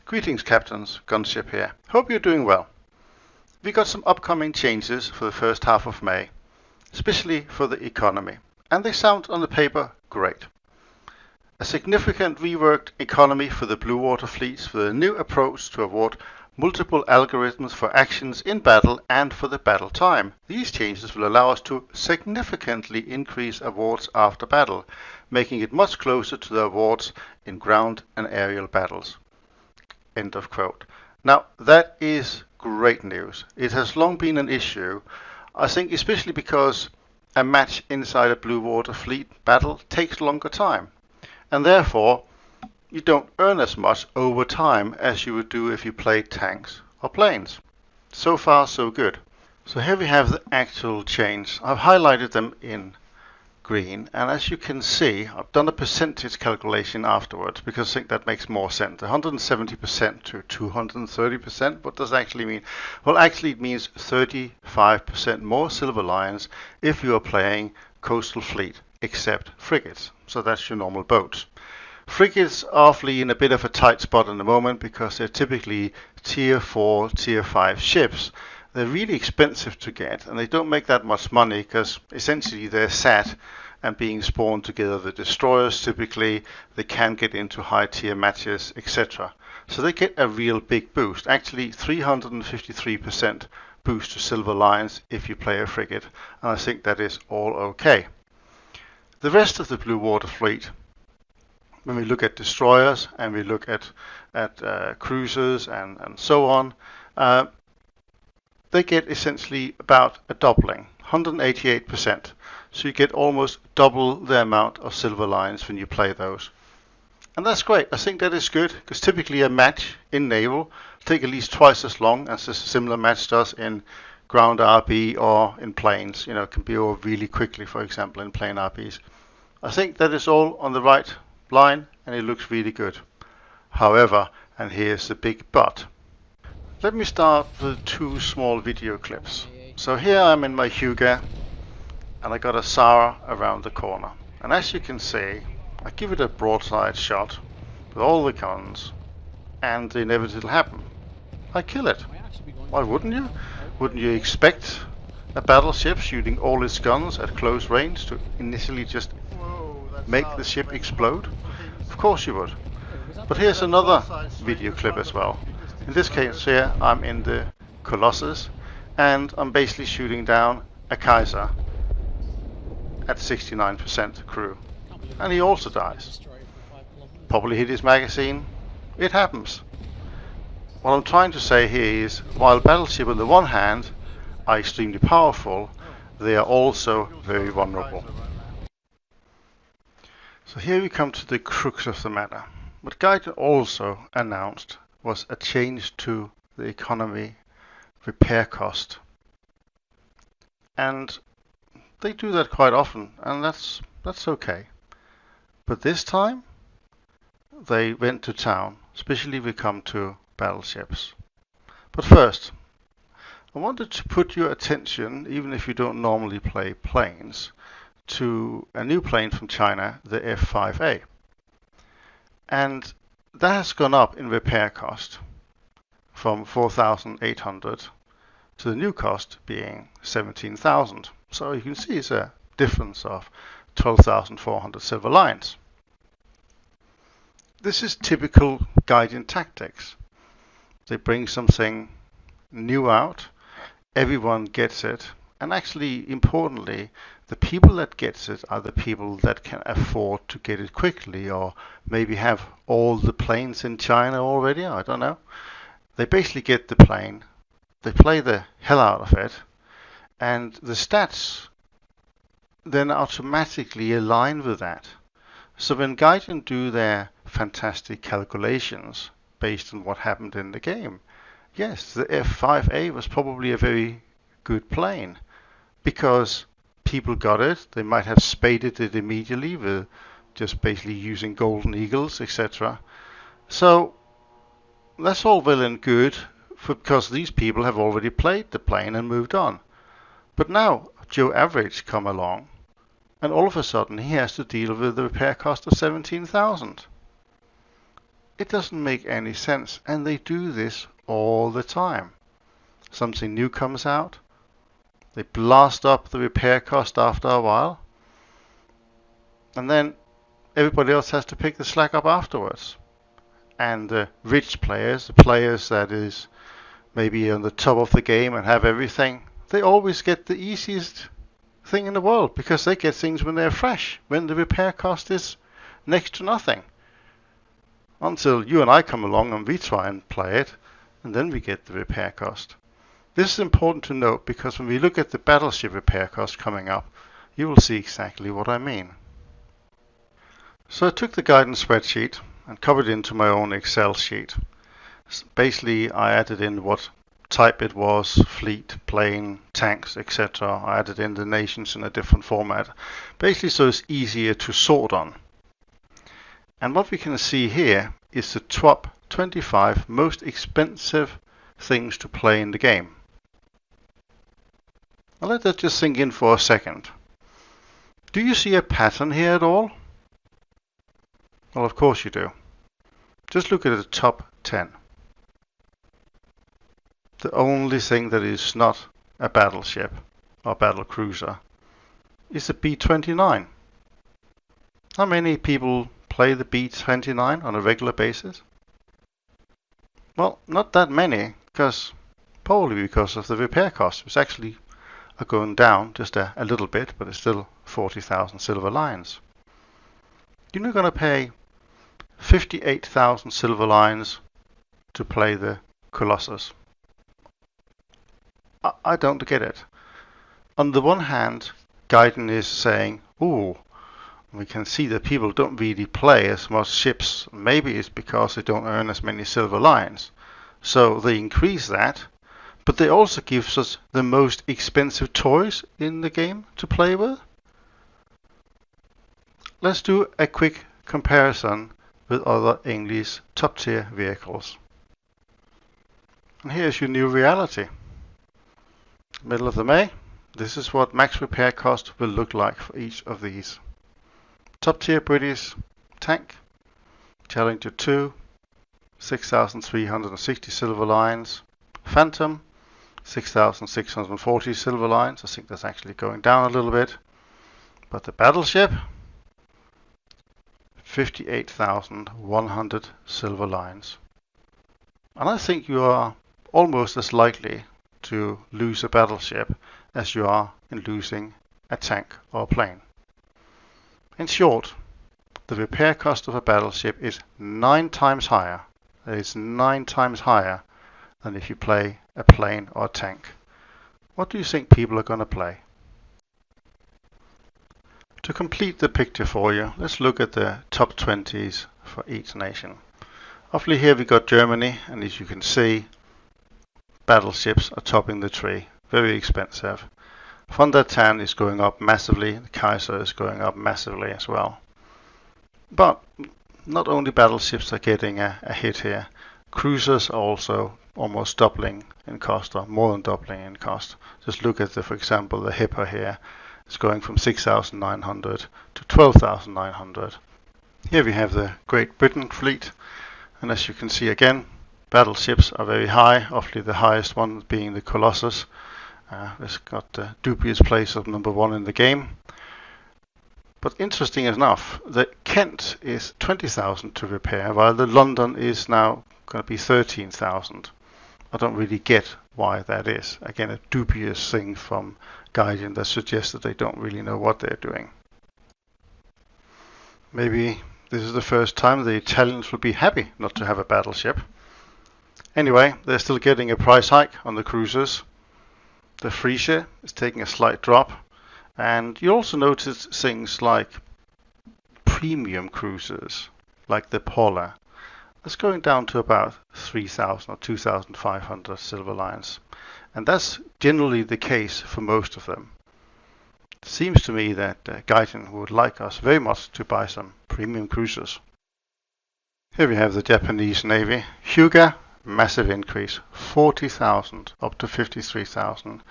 Greetings, Captains. Gunship here. Hope you're doing well. We got some upcoming changes for the first half of May, especially for the economy, and they sound on the paper great. A significant reworked economy for the blue water fleets with a new approach to award multiple algorithms for actions in battle and for the battle time. These changes will allow us to significantly increase awards after battle, making it much closer to the awards in ground and aerial battles. End of quote. Now, that is great news. It has long been an issue, I think, especially because a match inside a blue water fleet battle takes longer time, and therefore you don't earn as much over time as you would do if you played tanks or planes. So far, so good. So here we have the actual change. I've highlighted them in green, and as you can see, I've done a percentage calculation afterwards because I think that makes more sense. 170% to 230%. What does that actually mean? Well, actually it means 35% more Silver Lions if you are playing coastal fleet, except frigates. So that's your normal boats. Frigates are awfully in a bit of a tight spot in the moment because they're typically tier 4, tier 5 ships. They're really expensive to get, and they don't make that much money because essentially they're sat and being spawned together. The destroyers typically, they can get into high tier matches, etc. So they get a real big boost. Actually 353% boost to Silver Lions if you play a frigate, and I think that is all okay. The rest of the blue water fleet, when we look at destroyers and we look at cruisers and so on, they get essentially about a doubling, 188%. So you get almost double the amount of Silver Lions when you play those. And that's great. I think that is good because typically a match in naval take at least twice as long as a similar match does in ground RP or in planes. You know, it can be over really quickly, for example, in plane RPs. I think that is all on the right line and it looks really good. However, and here's the big but. Let me start with two small video clips. So here I'm in my Huga and I got a Sarah around the corner. And as you can see, I give it a broadside shot with all the guns and the inevitable happen. I kill it. Why wouldn't you? Wouldn't you expect a battleship shooting all its guns at close range to initially just make the ship explode? Of course you would. But here's another video clip as well. In this case here, I'm in the Colossus and I'm basically shooting down a Kaiser at 69% crew. And he also dies. Probably hit his magazine. It happens. What I'm trying to say here is, while battleship on the one hand are extremely powerful, they are also very vulnerable. So here we come to the crux of the matter. What Gaiden also announced was a change to the economy repair cost. And they do that quite often, and that's okay. But this time they went to town, especially we come to battleships. But first, I wanted to put your attention, even if you don't normally play planes, to a new plane from China, the F5A. And that has gone up in repair cost from 4,800 to the new cost being 17,000. So you can see it's a difference of 12,400 Silver Lions. This is typical Gaiden tactics. They bring something new out, everyone gets it, and actually, importantly, the people that gets it are the people that can afford to get it quickly, or maybe have all the planes in China already, I don't know. They basically get the plane, they play the hell out of it, and the stats then automatically align with that. So when Gaiden do their fantastic calculations based on what happened in the game, yes, the F5A was probably a very good plane because people got it. They might have spaded it immediately with just basically using golden eagles, etc. So that's all well and good because these people have already played the plane and moved on. But now Joe Average come along and all of a sudden he has to deal with the repair cost of 17,000. It doesn't make any sense, and they do this all the time. Something new comes out, they blast up the repair cost after a while, and then everybody else has to pick the slack up afterwards. And the rich players, the players that is maybe on the top of the game and have everything, they always get the easiest thing in the world because they get things when they're fresh, when the repair cost is next to nothing. Until you and I come along and we try and play it, and then we get the repair cost. This is important to note because when we look at the battleship repair cost coming up, you will see exactly what I mean. So I took the guidance spreadsheet and copied it into my own Excel sheet. Basically, I added in what type it was, fleet, plane, tanks, etc. I added in the nations in a different format, basically so it's easier to sort on. And what we can see here is the top 25 most expensive things to play in the game. Now let that just sink in for a second. Do you see a pattern here at all? Well, of course you do. Just look at the top 10. The only thing that is not a battleship or battle cruiser is the B-29. How many people play the B-29 on a regular basis? Well, not that many, probably because of the repair costs, which actually are going down just a little bit, but it's still 40,000 silver lions. You're not going to pay 58,000 silver lions to play the Colossus. I don't get it. On the one hand, Gaiden is saying, ooh, we can see that people don't really play as much ships. Maybe it's because they don't earn as many silver lions. So they increase that, but they also give us the most expensive toys in the game to play with. Let's do a quick comparison with other English top tier vehicles. And here's your new reality. Middle of the May, this is what max repair cost will look like for each of these. Top tier British tank, Challenger 2, 6,360 silver lions. Phantom, 6,640 silver lions. I think that's actually going down a little bit. But the battleship, 58,100 silver lions. And I think you are almost as likely to lose a battleship as you are in losing a tank or a plane. In short, the repair cost of a battleship is 9 times higher. That is 9 times higher than if you play a plane or a tank. What do you think people are going to play? To complete the picture for you, let's look at the top 20s for each nation. Obviously here we got Germany, and as you can see, battleships are topping the tree. Very expensive. Von der Tann is going up massively. The Kaiser is going up massively as well. But not only battleships are getting a hit here. Cruisers are also almost doubling in cost, or more than doubling in cost. Just look at for example, the Hipper here. It's going from 6,900 to 12,900. Here we have the Great Britain fleet, and as you can see again, battleships are very high, obviously the highest one being the Colossus. It's got the dubious place of number 1 in the game. But interesting enough, the Kent is 20,000 to repair, while the London is now going to be 13,000. I don't really get why that is. Again, a dubious thing from Gaiden that suggests that they don't really know what they're doing. Maybe this is the first time the Italians will be happy not to have a battleship. Anyway, they're still getting a price hike on the cruisers. The Frisia is taking a slight drop. And you also notice things like premium cruisers, like the Polar. That's going down to about 3,000 or 2,500 silver lions. And that's generally the case for most of them. It seems to me that Gaiden would like us very much to buy some premium cruisers. Here we have the Japanese Navy. Hyuga, massive increase, 40,000 up to 53,000.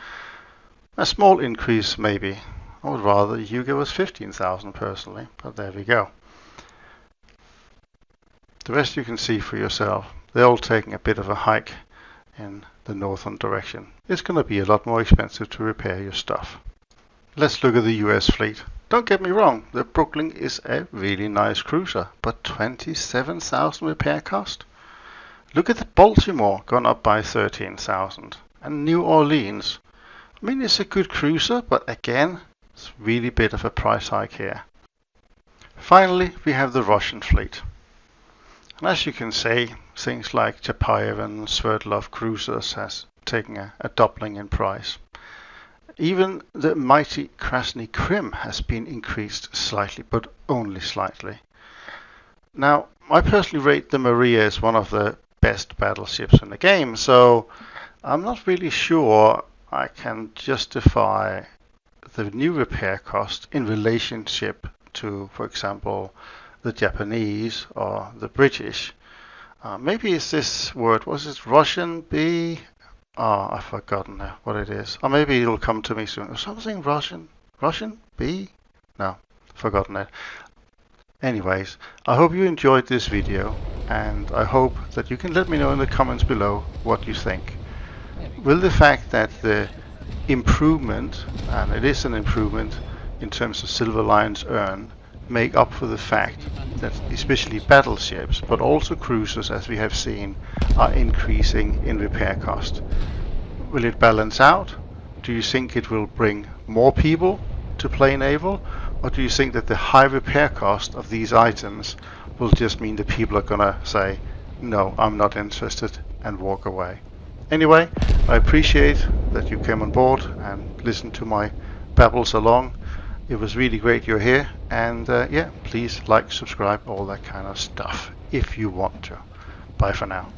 A small increase maybe. I would rather Hyuga was 15,000 personally, but there we go. The rest you can see for yourself. They're all taking a bit of a hike in the northern direction. It's going to be a lot more expensive to repair your stuff. Let's look at the US fleet. Don't get me wrong, the Brooklyn is a really nice cruiser, but 27,000 repair cost? Look at the Baltimore, gone up by 13,000. And New Orleans. I mean, it's a good cruiser, but again, it's really a bit of a price hike here. Finally, we have the Russian fleet. And as you can see, things like Chapayev and Sverdlov cruisers has taken a doubling in price. Even the mighty Krasny Krim has been increased slightly, but only slightly. Now, I personally rate the Maria as one of the best battleships in the game, so I'm not really sure I can justify the new repair cost in relationship to, for example, the Japanese or the British. Maybe it's this word, was it Russian B? Oh, I've forgotten now what it is. Or maybe it'll come to me soon. Something Russian? Russian B? No, forgotten it. Anyways, I hope you enjoyed this video, and I hope that you can let me know in the comments below what you think. Will the fact that the improvement, and it is an improvement in terms of Silver Lion's earn, make up for the fact that especially battleships, but also cruisers, as we have seen, are increasing in repair cost? Will it balance out? Do you think it will bring more people to play naval? Or do you think that the high repair cost of these items will just mean that people are gonna say, no, I'm not interested, and walk away? Anyway, I appreciate that you came on board and listened to my babbles along. It was really great you're here, and yeah, please like, subscribe, all that kind of stuff if you want to. Bye for now.